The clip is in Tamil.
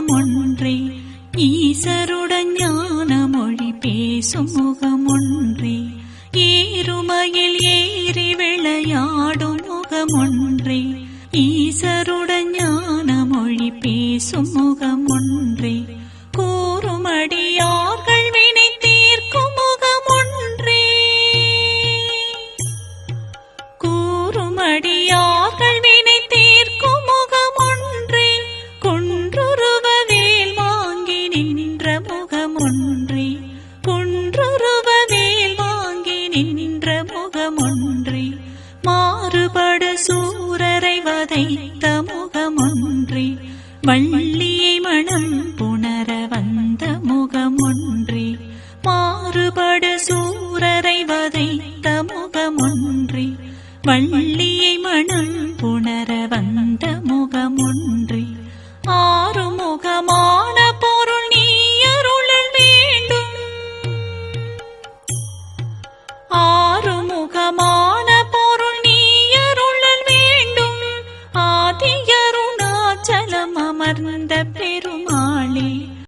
முகமொன்றே ஈசருடன் ஞான மொழி பேசும் முகமொன்றே ஏறுமையில் ஏறி விளையாடும் முகமொன்றே ஈசருடன் ஞான மொழி பேசும் முகமொன்றே கூறுமடியார்கள் வினை தீர்க்கும் முகமொன்றே கூறுமடியார்கள் வினை தீர்க்கும் முகமொன்றே குன்றுருவ வேல் வாங்கி நின்ற முகமொன்றே குன்றுருவ வேல் வாங்கி நின்ற முகமொன்றே மாறுபடு சூரரை வதைத்த முகமொன்றே வள்ளியை மனம் புணர வந்த முகமொன்றே மாறுபடு சூரரை வதைத்த முகமொன்றே வள்ளியை மனம் புணர வந்த முகமொன்றே ஆறுமுகமான பொருள் நீ அருளல் வேண்டும் ஆறுமுகமான பொருள் நீ அருளல் வேண்டும் ஆதியருணாச்சலம் அமர்ந்த